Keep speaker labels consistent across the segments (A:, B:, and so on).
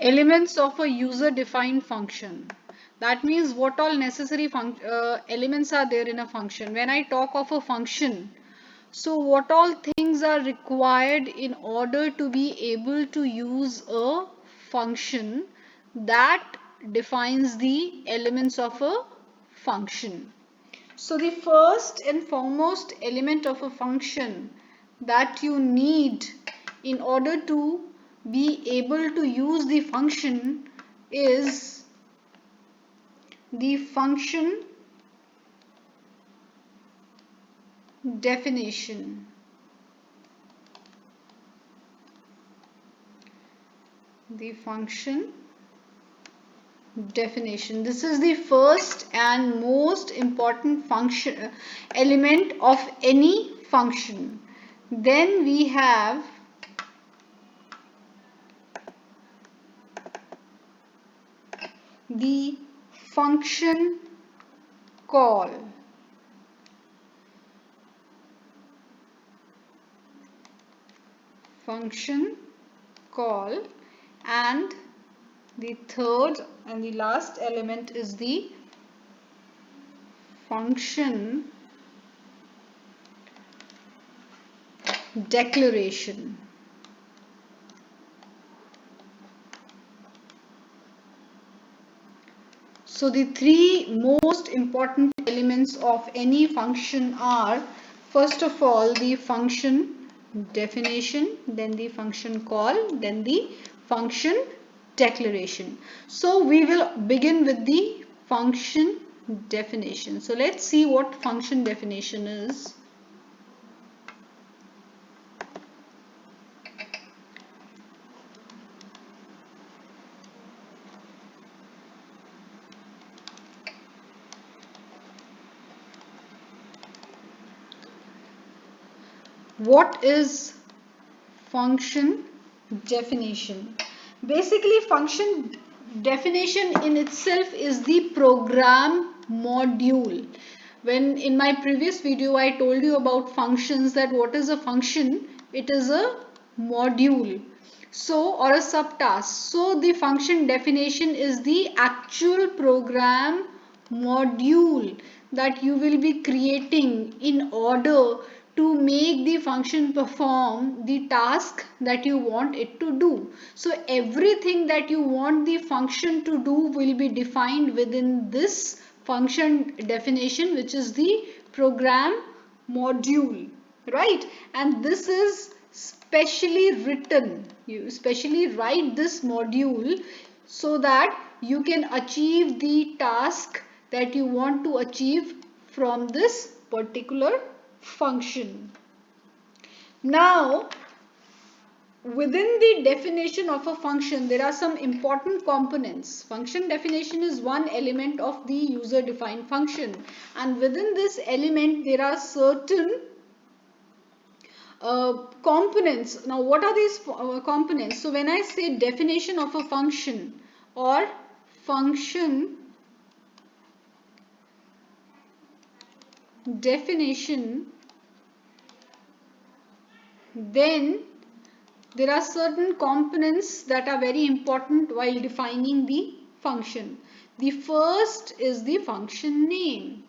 A: Elements of a user defined function. That means what all necessary elements are there in a function. When I talk of a function, so what all things are required in order to be able to use a function that defines the elements of a function. So the first and foremost element of a function that you need in order to be able to use the function is the function definition. The function definition. This is the first and most important function element of any function. Then we have the function call. Function call, and the third and the last element is the function declaration. So the three most important elements of any function are, first of all, the function definition, then the function call, then the function declaration. So we will begin with the function definition. So let's see what function definition is. What is function definition? Basically, function definition in itself is the program module. When in my previous video I told you about functions, that what is a function? It is a module, so, or a subtask. So the function definition is the actual program module that you will be creating in order to make the function perform the task that you want it to do. So everything that you want the function to do will be defined within this function definition, which is the program module, right? And this is specially written. You specially write this module so that you can achieve the task that you want to achieve from this particular function. Now, within the definition of a function, there are some important components. Function definition is one element of the user defined function, and within this element there are certain components. Now, what are these components? So when I say definition of a function or function definition, then there are certain components that are very important while defining the function. The first is the function name.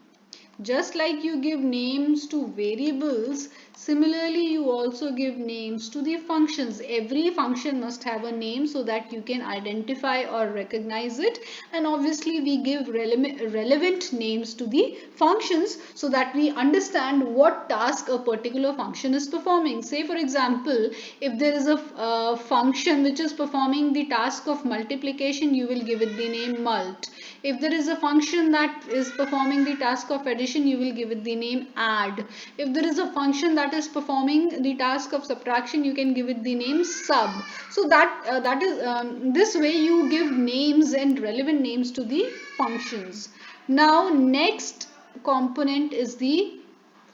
A: Just like you give names to variables, similarly you also give names to the functions. Every function must have a name so that you can identify or recognize it, and obviously we give relevant names to the functions so that we understand what task a particular function is performing. Say for example, if there is a function which is performing the task of multiplication, you will give it the name mult. If there is a function that is performing the task of addition, you will give it the name add. If there is a function that is performing the task of subtraction, you can give it the name sub. So that is this way you give names and relevant names to the functions. Now next component is the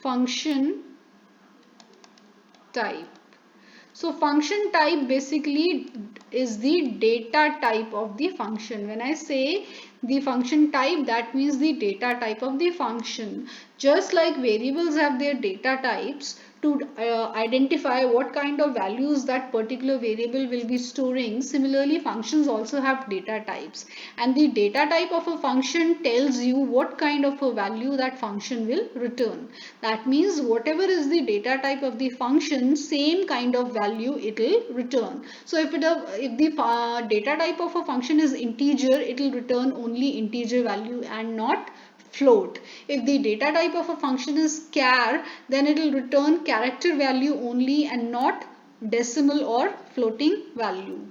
A: function type. So function type basically is the data type of the function. When I say the function type, that means the data type of the function. Just like variables have their data types to identify what kind of values that particular variable will be storing, similarly functions also have data types, and the data type of a function tells you what kind of a value that function will return. That means whatever is the data type of the function, same kind of value it will return. So if the data type of a function is integer, it will return only integer value and not float. If the data type of a function is char, then it will return character value only and not decimal or floating value.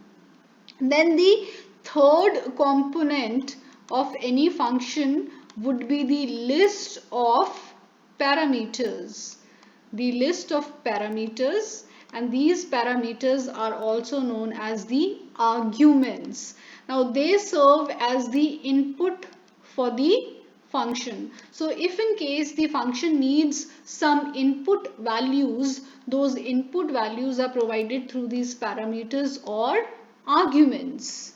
A: Then the third component of any function would be the list of parameters. The list of parameters, and these parameters are also known as the arguments. Now they serve as the input for the function. So if in case the function needs some input values, those input values are provided through these parameters or arguments.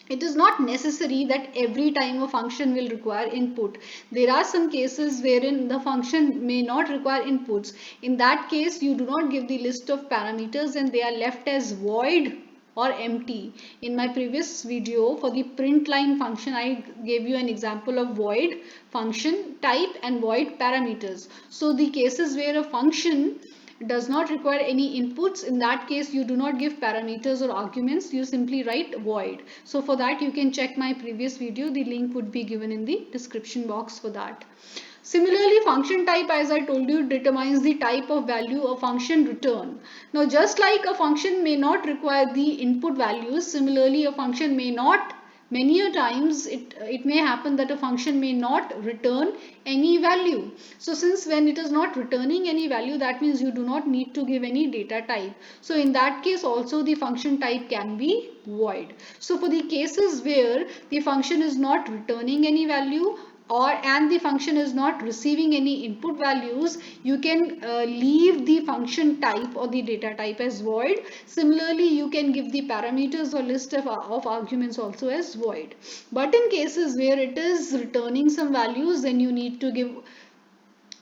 A: It is not necessary that every time a function will require input. There are some cases wherein the function may not require inputs. In that case, you do not give the list of parameters and they are left as void or empty. In my previous video for the print line function, I gave you an example of void function type and void parameters. So the cases where a function does not require any inputs, in that case you do not give parameters or arguments, you simply write void. So for that you can check my previous video, the link would be given in the description box for that. Similarly, function type, as I told you, determines the type of value a function return. Now just like a function may not require the input values, similarly a function may not, many a times it may happen that a function may not return any value. So since when it is not returning any value, that means you do not need to give any data type. So in that case also the function type can be void. So for the cases where the function is not returning any value and the function is not receiving any input values, you can leave the function type or the data type as void. Similarly, you can give the parameters or list of arguments also as void. But in cases where it is returning some values, then you need to give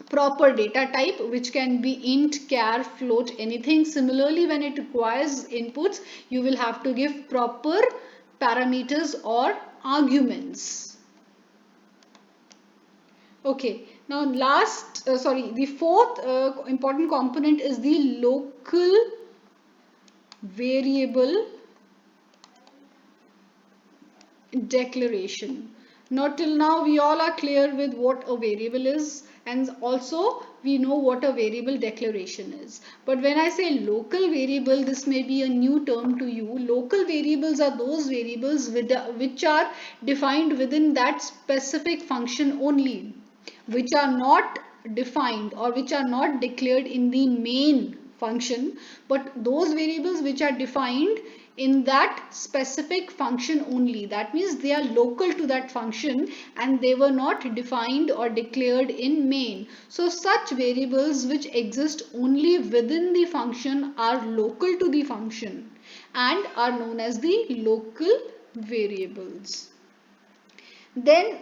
A: proper data type, which can be int, char, float, anything. Similarly, when it requires inputs, you will have to give proper parameters or arguments. Okay, now the fourth important component is the local variable declaration. Now till now we all are clear with what a variable is, and also we know what a variable declaration is. But when I say local variable, this may be a new term to you. Local variables are those variables which are defined within that specific function only, which are not defined or which are not declared in the main function, but those variables which are defined in that specific function only. That means they are local to that function and they were not defined or declared in main. So such variables which exist only within the function are local to the function and are known as the local variables. Then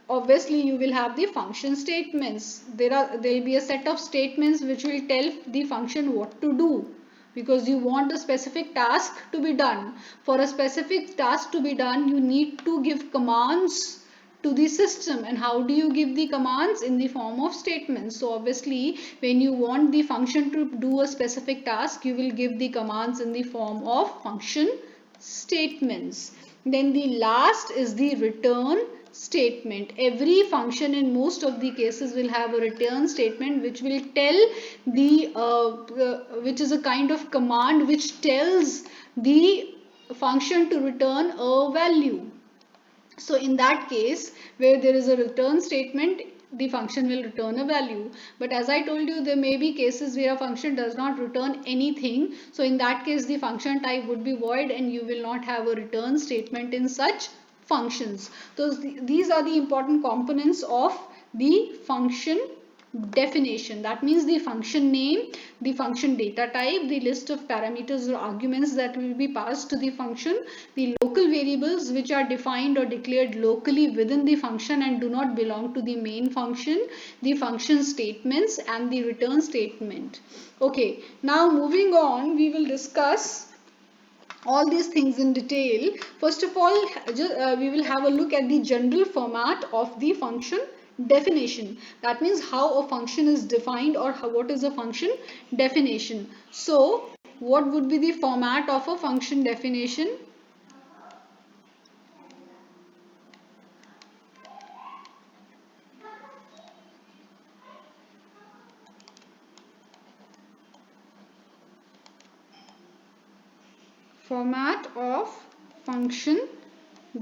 A: obviously you will have the function statements. There will be a set of statements which will tell the function what to do, because you want a specific task to be done. For a specific task to be done, you need to give commands to the system. And how do you give the commands? In the form of statements. So obviously when you want the function to do a specific task, you will give the commands in the form of function statements. Then the last is the return statement. Every function in most of the cases will have a return statement which will tell which is a kind of command which tells the function to return a value. So in that case, where there is a return statement, the function will return a value. But as I told you, there may be cases where a function does not return anything. So in that case, the function type would be void and you will not have a return statement in such functions. So these are the important components of the function definition. That means the function name, the function data type, the list of parameters or arguments that will be passed to the function, the local variables which are defined or declared locally within the function and do not belong to the main function, the function statements and the return statement. Okay, now moving on, we will discuss all these things in detail. First of all, we will have a look at the general format of the function definition. That means how a function is defined, or what is a function definition. So what would be the format of a function definition? Format of function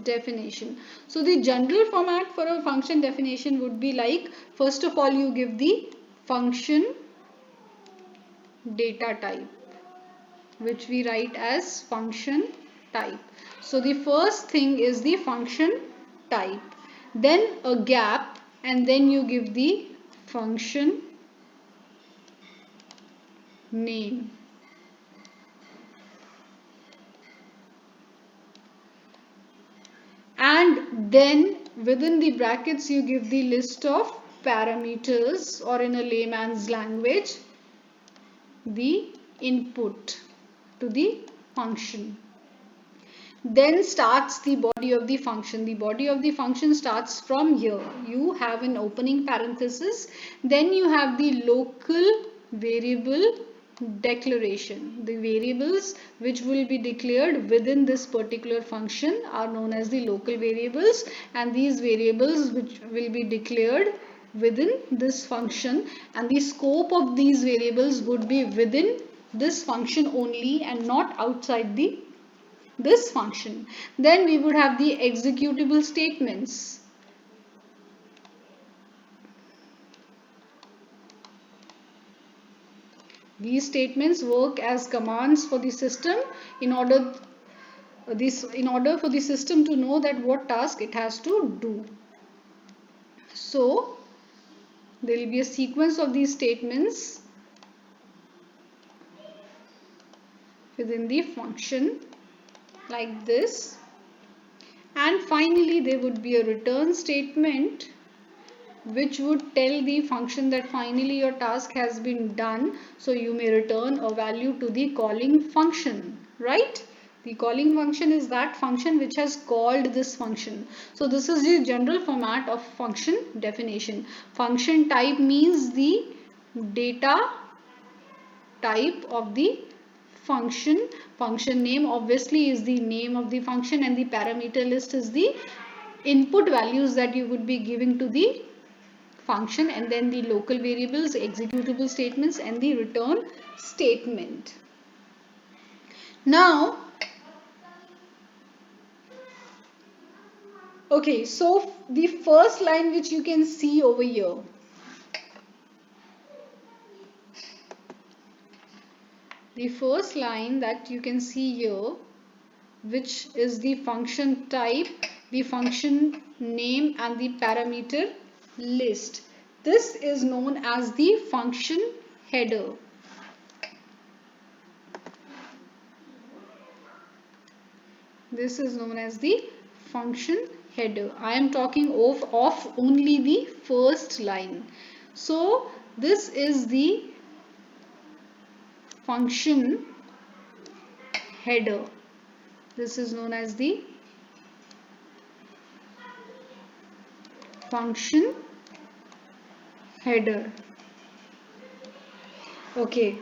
A: definition. So the general format for a function definition would be like, first of all, you give the function data type, which we write as function type. So the first thing is the function type, then a gap, and then you give the function name. And then within the brackets you give the list of parameters, or in a layman's language, the input to the function. Then starts the body of the function. The body of the function starts from here. You have an opening parenthesis, then you have the local variable declaration. The variables which will be declared within this particular function are known as the local variables, and these variables which will be declared within this function, and the scope of these variables would be within this function only and not outside this function. Then we would have the executable statements. These statements work as commands for the system in order for the system to know that what task it has to do. So there will be a sequence of these statements within the function like this, and finally there would be a return statement which would tell the function that finally your task has been done, so you may return a value to the calling function, right? The calling function is that function which has called this function. So this is the general format of function definition. Function type means the data type of the function. Function name obviously is the name of the function, and the parameter list is the input values that you would be giving to the function, and then the local variables, executable statements, and the return statement. Now, okay, so the first line which you can see over here, the first line that you can see here, which is the function type, the function name, and the parameter list. This is known as the function header. This is known as the function header. I am talking of only the first line. So this is the function header. This is known as the function header. Okay.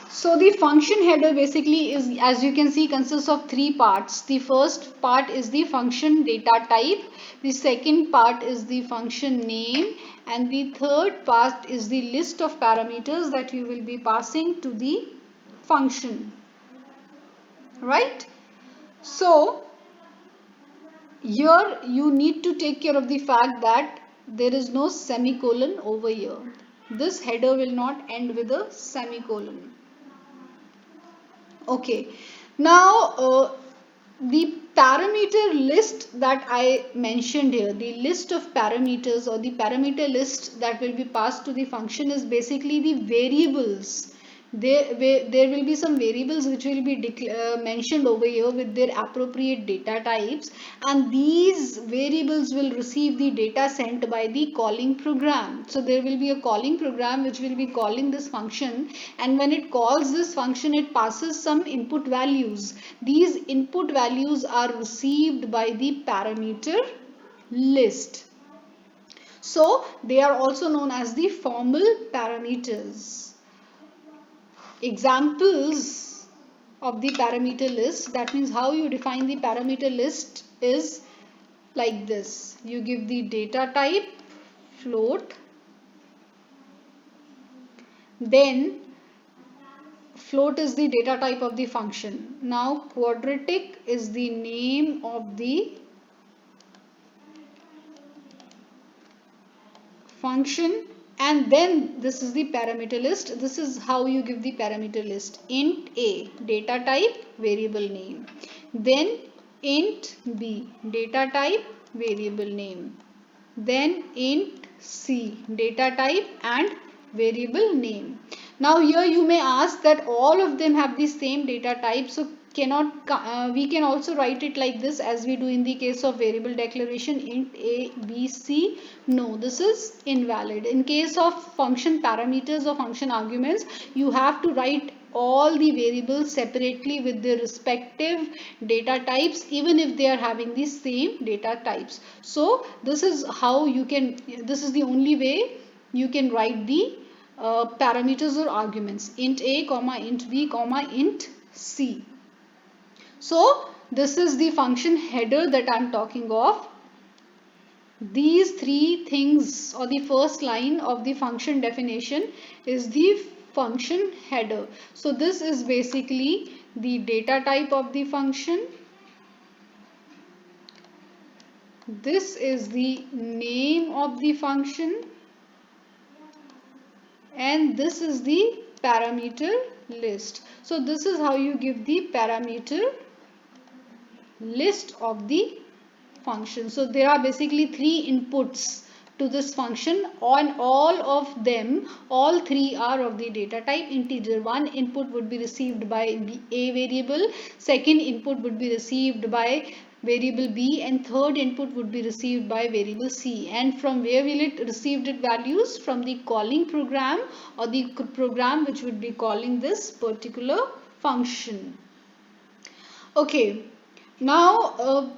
A: So the function header basically is, as you can see, consists of three parts. The first part is the function data type. The second part is the function name. And the third part is the list of parameters that you will be passing to the function. Right? So here you need to take care of the fact that there is no semicolon over here. This header will not end with a semicolon. Okay, now the parameter list that I mentioned here, the list of parameters or the parameter list that will be passed to the function is basically the variables. There will be some variables which will be mentioned over here with their appropriate data types, and these variables will receive the data sent by the calling program. So there will be a calling program which will be calling this function, and when it calls this function it passes some input values. These input values are received by the parameter list. So they are also known as the formal parameters. Examples of the parameter list, that means how you define the parameter list, is like this. You give the data type float, then float is the data type of the function. Now quadratic is the name of the function, and then this is the parameter list. This is how you give the parameter list. Int a, data type, variable name. Then int b, data type, variable name. Then int c, data type and variable name. Now here you may ask that all of them have the same data type, so we can also write it like this as we do in the case of variable declaration, int a, b, c. No, this is invalid. In case of function parameters or function arguments, you have to write all the variables separately with their respective data types, even if they are having the same data types. So this is the only way you can write the parameters or arguments: int a, comma int b, comma int c. So this is the function header that I am talking of. These three things, or the first line of the function definition, is the function header. So this is basically the data type of the function. This is the name of the function, and this is the parameter list. So this is how you give the parameter list of the function. So there are basically three inputs to this function, on all of them, all three are of the data type integer. One input would be received by a variable, second input would be received by variable b, and third input would be received by variable c. And from where will it receive its values? From the calling program, or the program which would be calling this particular function. Okay, now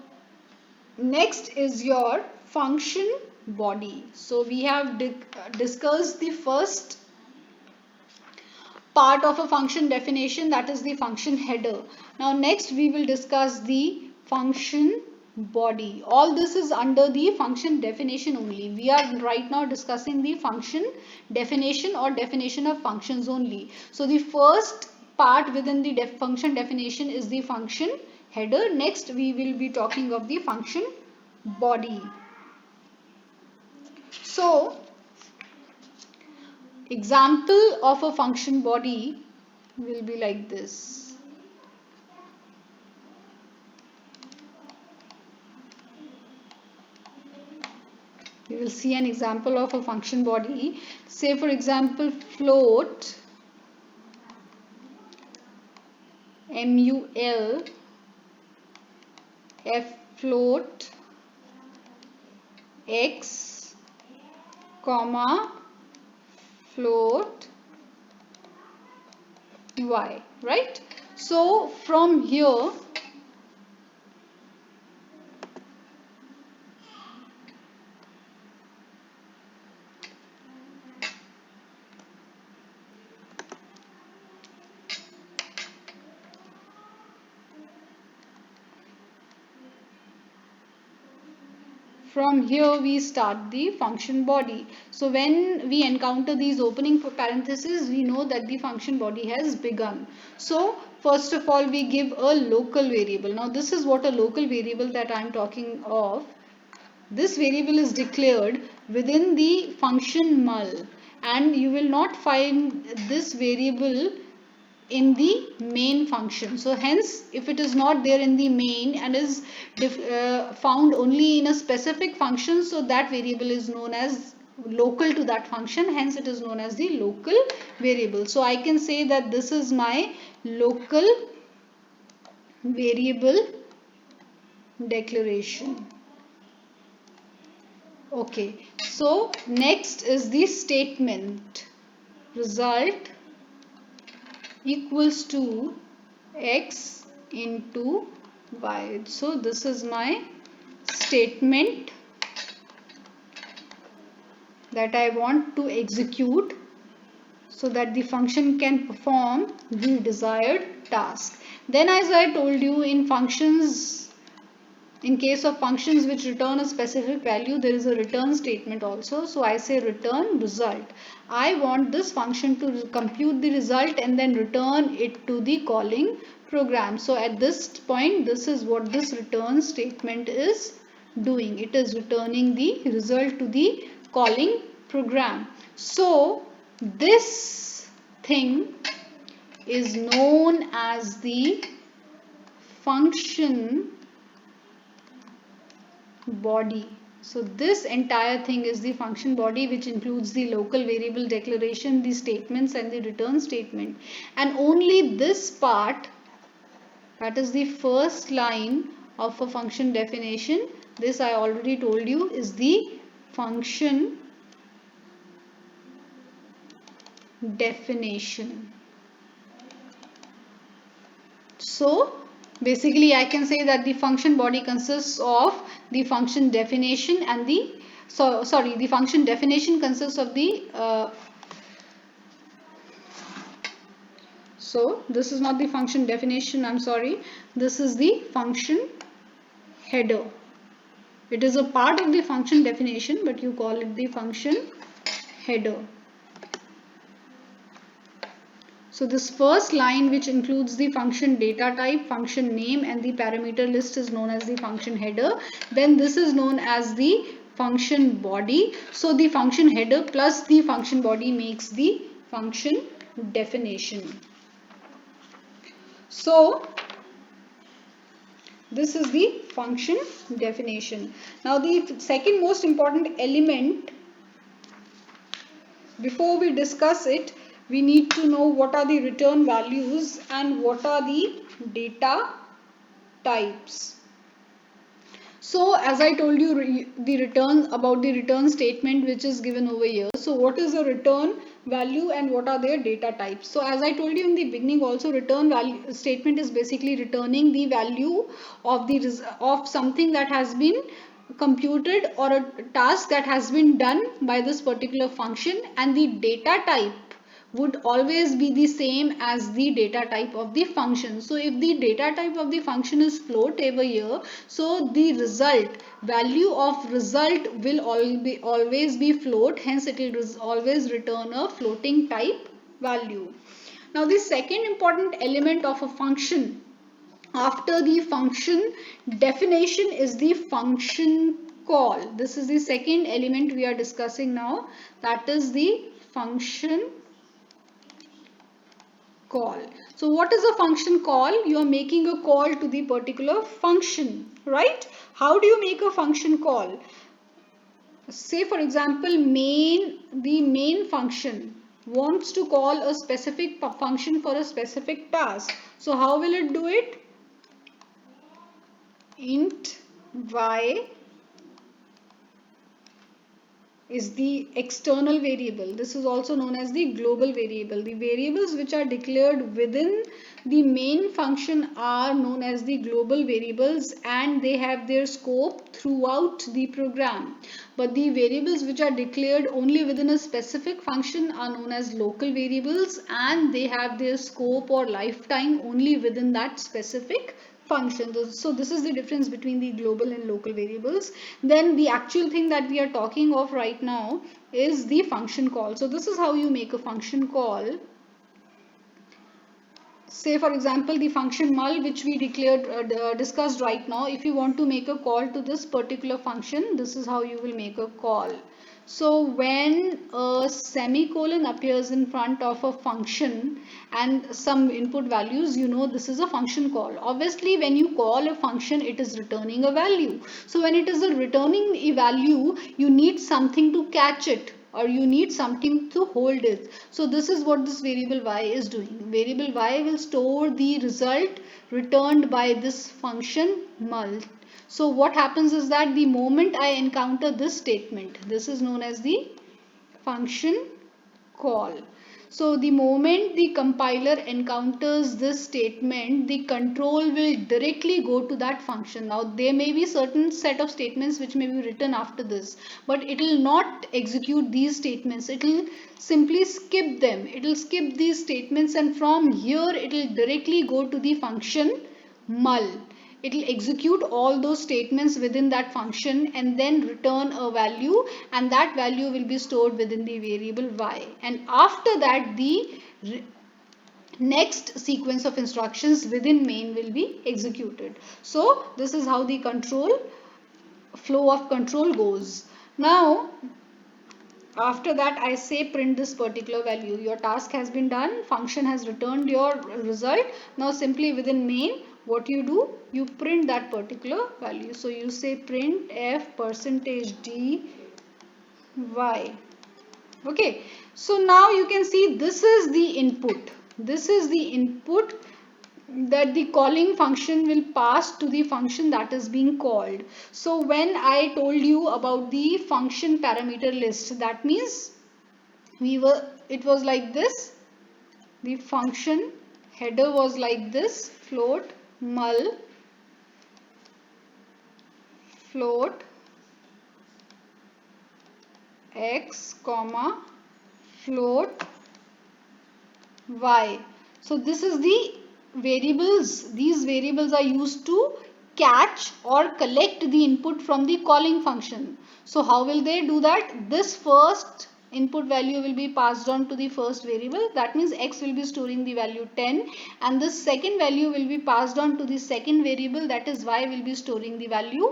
A: next is your function body. So we have discussed the first part of a function definition, that is the function header. Now next we will discuss the function body. All this is under the function definition only. We are right now discussing the function definition or definition of functions only. So the first part within the function definition is the function header. Next we will be talking of the function body. So example of a function body will be like this. We will see an example of a function body. Say for example float mul f float x comma float y, right? So from here we start the function body. So when we encounter these opening parentheses, we know that the function body has begun. So first of all we give a local variable. Now this is what a local variable that I am talking of. This variable is declared within the function mul, and you will not find this variable in the main function. So hence, if it is not there in the main and is found only in a specific function, so that variable is known as local to that function, hence it is known as the local variable. So I can say that this is my local variable declaration. Okay, so next is the statement result equals to x into y. So this is my statement that I want to execute so that the function can perform the desired task. Then, as I told you, in functions, in case of functions which return a specific value, there is a return statement also. So I say return result. I want this function to compute the result and then return it to the calling program. So at this point, this is what this return statement is doing. It is returning the result to the calling program. So this thing is known as the function body. So this entire thing is the function body, which includes the local variable declaration, the statements and the return statement. And only this part, that is the first line of a function definition, this I already told you is the function definition. So basically I can say that the function body consists of the function definition and the the function definition consists of the so this is not the function definition, I'm sorry, this is the function header. It is a part of the function definition, but you call it the function header. So this first line, which includes the function data type, function name and the parameter list, is known as the function header. Then this is known as the function body. So the function header plus the function body makes the function definition. So this is the function definition. Now the second most important element, before we discuss it, we need to know what are the return values and what are the data types. So as I told you the return statement which is given over here. So what is a return value and what are their data types? So as I told you in the beginning also, return value statement is basically returning the value of something that has been computed or a task that has been done by this particular function, and the data type would always be the same as the data type of the function. So if the data type of the function is float over here, so the value of result will always be float, hence it will always return a floating type value. Now the second important element of a function after the function definition is the function call. This is the second element we are discussing now, that is the function call. So what is a function call? You are making a call to the particular function, right? How do you make a function call? Say for example, the main function wants to call a specific function for a specific task. So how will it do it? Int y is the external variable. This is also known as the global variable. The variables which are declared within the main function are known as the global variables, and they have their scope throughout the program. But the variables which are declared only within a specific function are known as local variables, and they have their scope or lifetime only within that specific function. So this is the difference between the global and local variables. Then the actual thing that we are talking of right now is the function call. So this is how you make a function call. Say for example, the function mul, which we discussed right now. If you want to make a call to this particular function, this is how you will make a call. So when a semicolon appears in front of a function and some input values, you know this is a function call. Obviously, when you call a function, it is returning a value. So when it is a returning a value, you need something to catch it, or you need something to hold it. So this is what this variable y is doing. Variable y will store the result returned by this function mul. So what happens is that the moment I encounter this statement, this is known as the function call. So the moment the compiler encounters this statement, the control will directly go to that function. Now there may be certain set of statements which may be written after this, but it will not execute these statements. It will simply skip them. It will skip these statements, and from here it will directly go to the function mul. It will execute all those statements within that function and then return a value, and that value will be stored within the variable y, and after that the next sequence of instructions within main will be executed. So this is how the flow of control goes. Now after that I say print this particular value. Your task has been done, function has returned your result. Now simply within main, what you do, you print that particular value. So you say print f %d y. Okay, so now you can see this is the input. This is the input that the calling function will pass to the function that is being called. So when I told you about the function parameter list, that means it was like this. The function header was like this: float mul float x comma float y. So this is the variables. These variables are used to catch or collect the input from the calling function. So how will they do that? This first input value will be passed on to the first variable. That means x will be storing the value 10, and this second value will be passed on to the second variable, that is y will be storing the value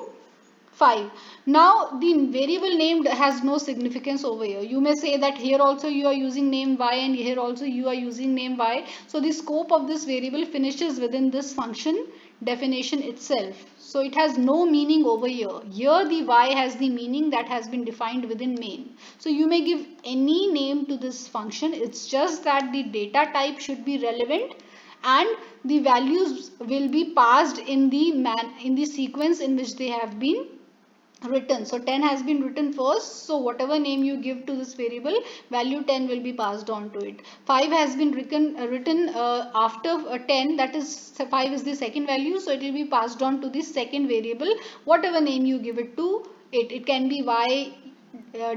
A: 5. Now the variable named has no significance over here. You may say that here also you are using name y and here also you are using name y. So the scope of this variable finishes within this function definition itself. So it has no meaning over here. Here the y has the meaning that has been defined within main. So you may give any name to this function. It's just that the data type should be relevant and the values will be passed in the sequence in which they have been written. So 10 has been written first, so whatever name you give to this variable, value 10 will be passed on to it. 5 has been written after 10, that is 5 is the second value, so it will be passed on to the second variable, whatever name you give it to it. It can be y,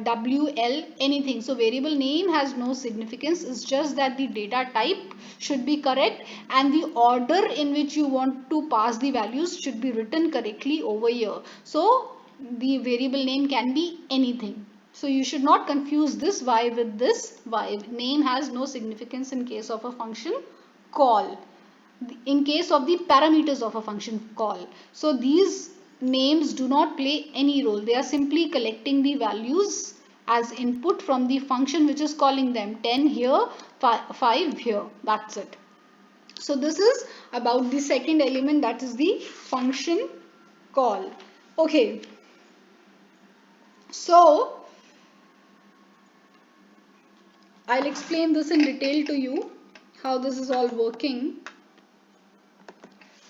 A: w, l, anything. So variable name has no significance. It's just that the data type should be correct and the order in which you want to pass the values should be written correctly over here. So the variable name can be anything. So you should not confuse this y with this y. Name has no significance in case of a function call. In case of the parameters of a function call. So these names do not play any role. They are simply collecting the values as input from the function which is calling them. 10 here, 5 here. That's it. So this is about the second element, that is the function call. Okay. So I'll explain this in detail to you, how this is all working.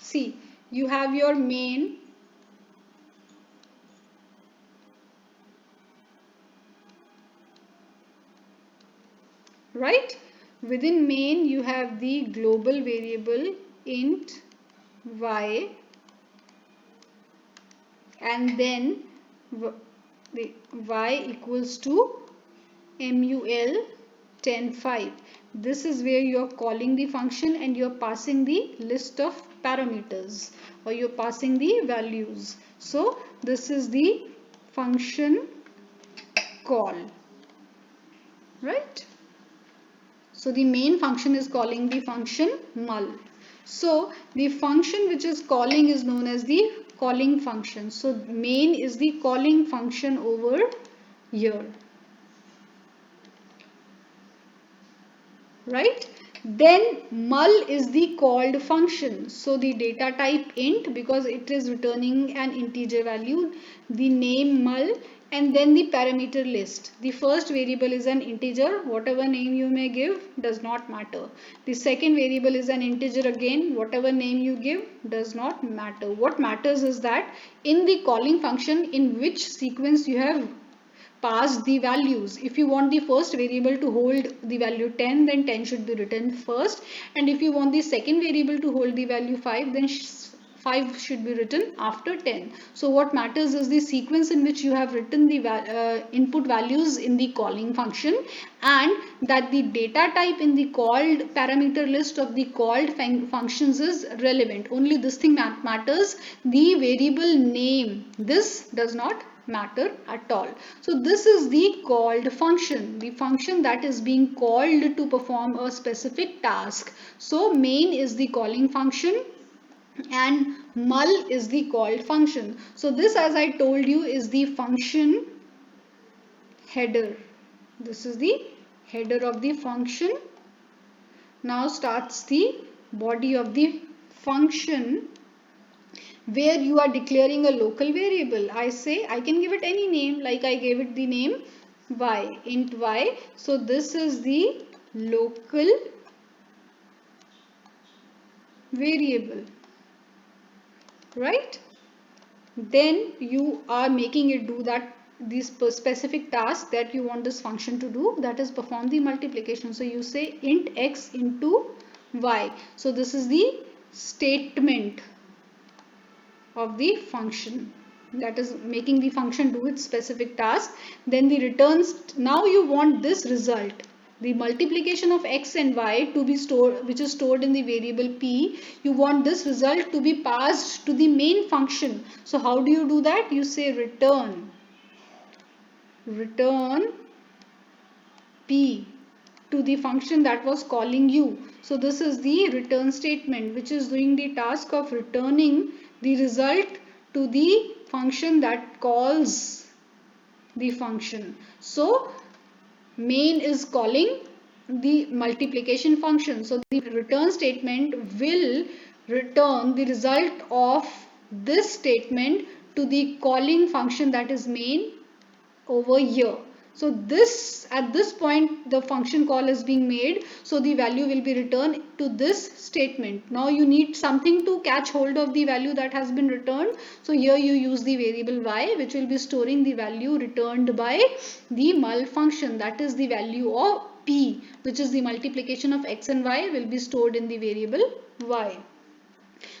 A: See, you have your main, right? Within main you have the global variable int y, and then the y equals to mul 10 5. This is where you are calling the function and you are passing the list of parameters, or you are passing the values. So this is the function call, right? So the main function is calling the function mul. So the function which is calling is known as the calling function. So main is the calling function over here. right? Then mul is the called function. So the data type int, because it is returning an integer value, the name mul, and then the parameter list. The first variable is an integer, whatever name you may give does not matter. The second variable is an integer again, whatever name you give does not matter. What matters is that in the calling function, in which sequence you have pass the values. If you want the first variable to hold the value 10, then 10 should be written first, and if you want the second variable to hold the value 5, then 5 should be written after 10. So what matters is the sequence in which you have written the input values in the calling function, and that the data type in the called parameter list of the called functions is relevant. Only this thing matters. The variable name, this does not matter at all. So this is the called function, the function that is being called to perform a specific task. So main is the calling function and mul is the called function. So this, as I told you, is the function header. This is the header of the function. Now starts the body of the function, where you are declaring a local variable. I say I can give it any name, like I gave it the name y, int y. So this is the local variable, right? Then you are making it do that this specific task that you want this function to do, that is perform the multiplication. So you say int x into y. So this is the statement of the function, that is making the function do its specific task. Then the returns, now you want this result, the multiplication of x and y to be stored, which is stored in the variable p. You want this result to be passed to the main function. So how do you do that? You say return p to the function that was calling you. So this is the return statement, which is doing the task of returning the result to the function that calls the function. So main is calling the multiplication function. So the return statement will return the result of this statement to the calling function, that is main, over here. So this, at this point the function call is being made, so the value will be returned to this statement. Now you need something to catch hold of the value that has been returned. So here you use the variable y, which will be storing the value returned by the mul function, that is the value of p, which is the multiplication of x and y, will be stored in the variable y.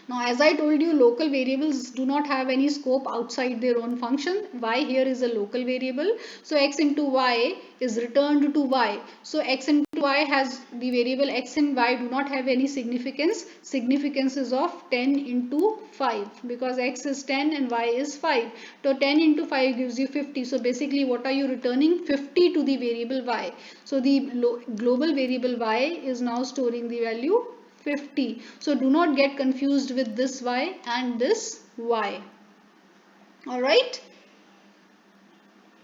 A: Now, as I told you, local variables do not have any scope outside their own function. Y here is a local variable. So x into y is returned to y. So x into y has the variable x and y do not have any significance. Significance is of 10 into 5, because x is 10 and y is 5. So 10 into 5 gives you 50. So basically what are you returning? 50 to the variable y. So the global variable y is now storing the value 50. So do not get confused with this y and this y. Alright.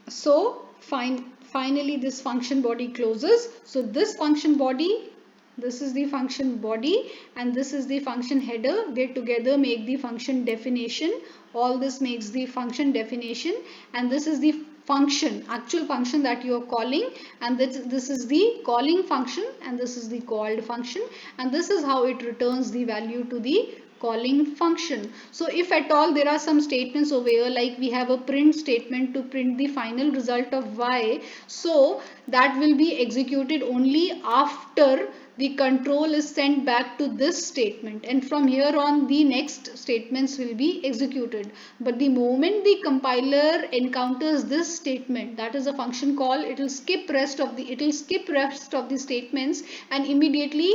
A: So finally this function body closes. So this function body, this is the function body and this is the function header. They together make the function definition. All this makes the function definition, and this is the function, actual function that you are calling, and this is the calling function and this is the called function, and this is how it returns the value to the calling function. So if at all there are some statements over here, like we have a print statement to print the final result of y, so that will be executed only after the control is sent back to this statement, and from here on the next statements will be executed. But the moment the compiler encounters this statement, that is a function call, it will skip rest of the statements, and immediately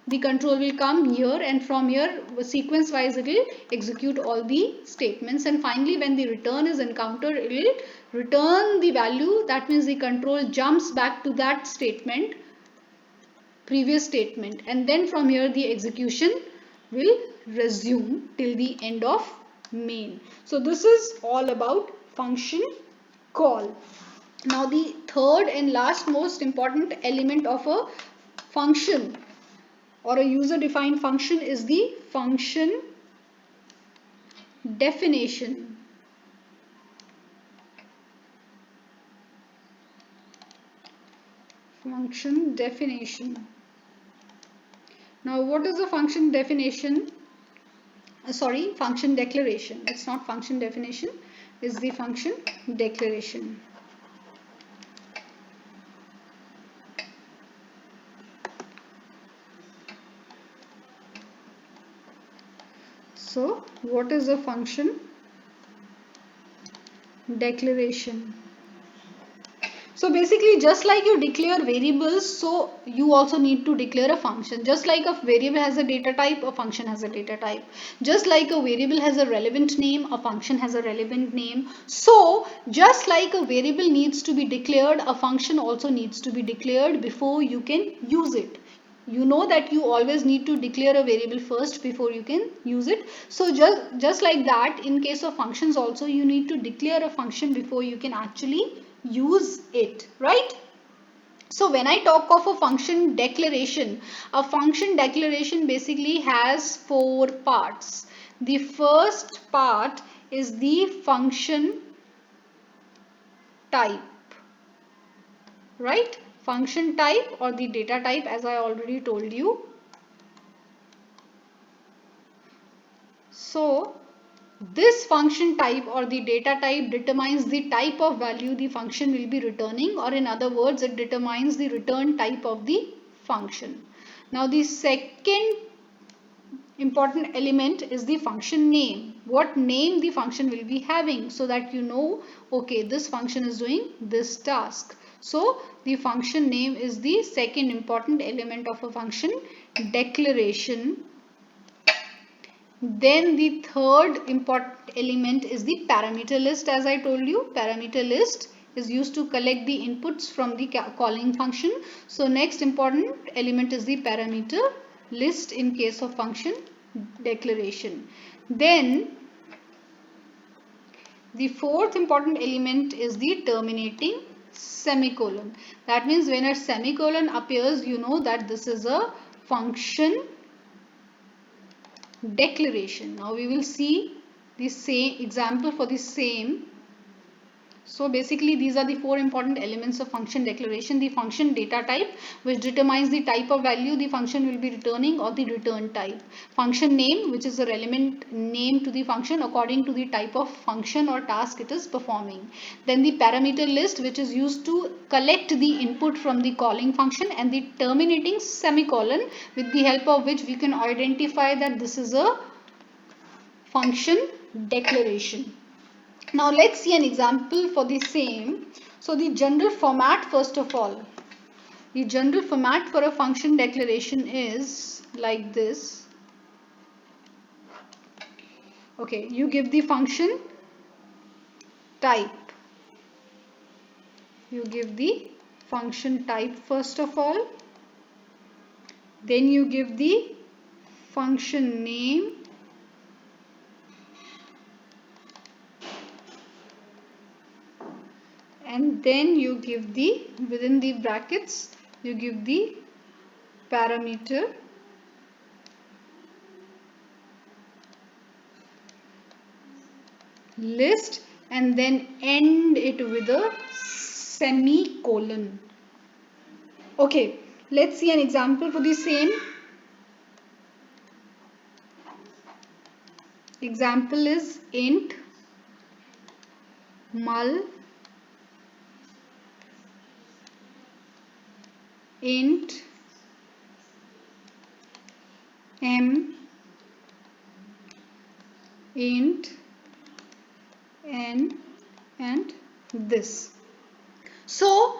A: the control will come here, and from here sequence wise it will execute all the statements, and finally when the return is encountered, it will return the value. That means the control jumps back to that statement, previous statement, and then from here the execution will resume till the end of main. So this is all about function call. Now the third and last most important element of a function or a user defined function is the function definition. Function definition. Now what is the function definition? Function declaration. It's not function definition, it's the function declaration. So what is a function declaration? So basically, just like you declare variables, so you also need to declare a function. Just like a variable has a data type, a function has a data type. Just like a variable has a relevant name, a function has a relevant name. So just like a variable needs to be declared, a function also needs to be declared before you can use it. You know that you always need to declare a variable first before you can use it. So just like that, in case of functions also, you need to declare a function before you can actually use it, right? So when I talk of a function declaration basically has 4 parts. The first part is the function type, right? Function type or the data type, as I already told you. So this function type or the data type determines the type of value the function will be returning, or in other words, it determines the return type of the function. Now the second important element is the function name. What name the function will be having, so that you know, okay, this function is doing this task. So the function name is the second important element of a function declaration. Then the third important element is the parameter list. As I told you, parameter list is used to collect the inputs from the calling function. So next important element is the parameter list in case of function declaration. Then the fourth important element is the terminating semicolon. That means when a semicolon appears, you know that this is a function declaration. Now we will see the same example for the same. So basically these are the 4 important elements of function declaration. The function data type, which determines the type of value the function will be returning or the return type. Function name, which is a relevant name to the function according to the type of function or task it is performing. Then the parameter list, which is used to collect the input from the calling function, and the terminating semicolon, with the help of which we can identify that this is a function declaration. Now let's see an example for the same. So the general format, first of all, the general format for a function declaration is like this. Okay, you give the function type. You give the function type first of all. Then you give the function name. And then you give the, within the brackets, you give the parameter list, and then end it with a semicolon. Okay, let's see an example for the same. Example is int mul int m int n and this. So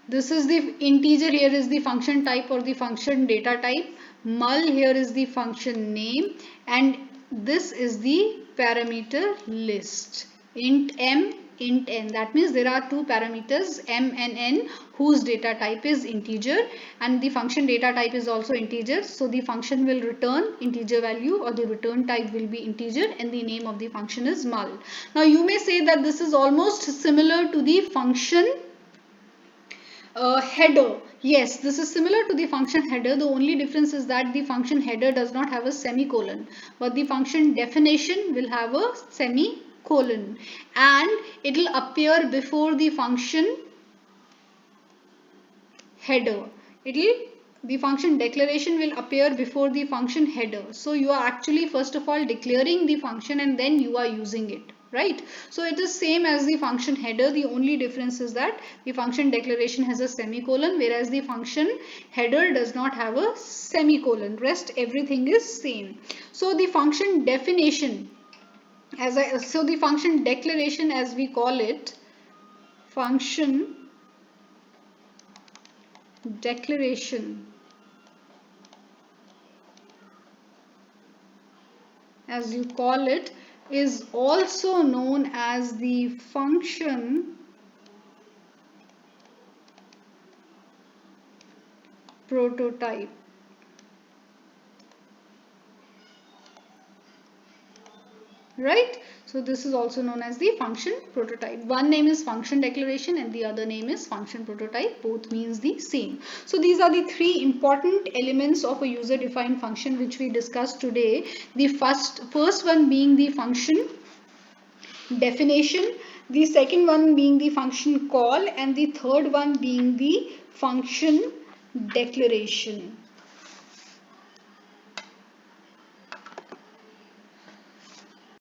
A: this is the integer, here is the function type or the function data type. Mul, here is the function name, and this is the parameter list. Int m, int n. That means there are 2 parameters, m and n, whose data type is integer, and the function data type is also integer. So the function will return integer value, or the return type will be integer, and the name of the function is mul. Now you may say that this is almost similar to the function header. Yes, this is similar to the function header. The only difference is that the function header does not have a semicolon, but the function definition will have a semicolon, and it will appear before the function header. The function declaration will appear before the function header. So you are actually first of all declaring the function and then you are using it, right? So it is same as the function header. The only difference is that the function declaration has a semicolon, whereas the function header does not have a semicolon. Rest everything is same. So the function definition, so the function declaration, as we call it, function declaration, as you call it, is also known as the function prototype. Right? So this is also known as the function prototype. One name is function declaration and the other name is function prototype. Both means the same. So these are the three important elements of a user defined function which we discussed today. The first one being the function definition, the second one being the function call, and the third one being the function declaration.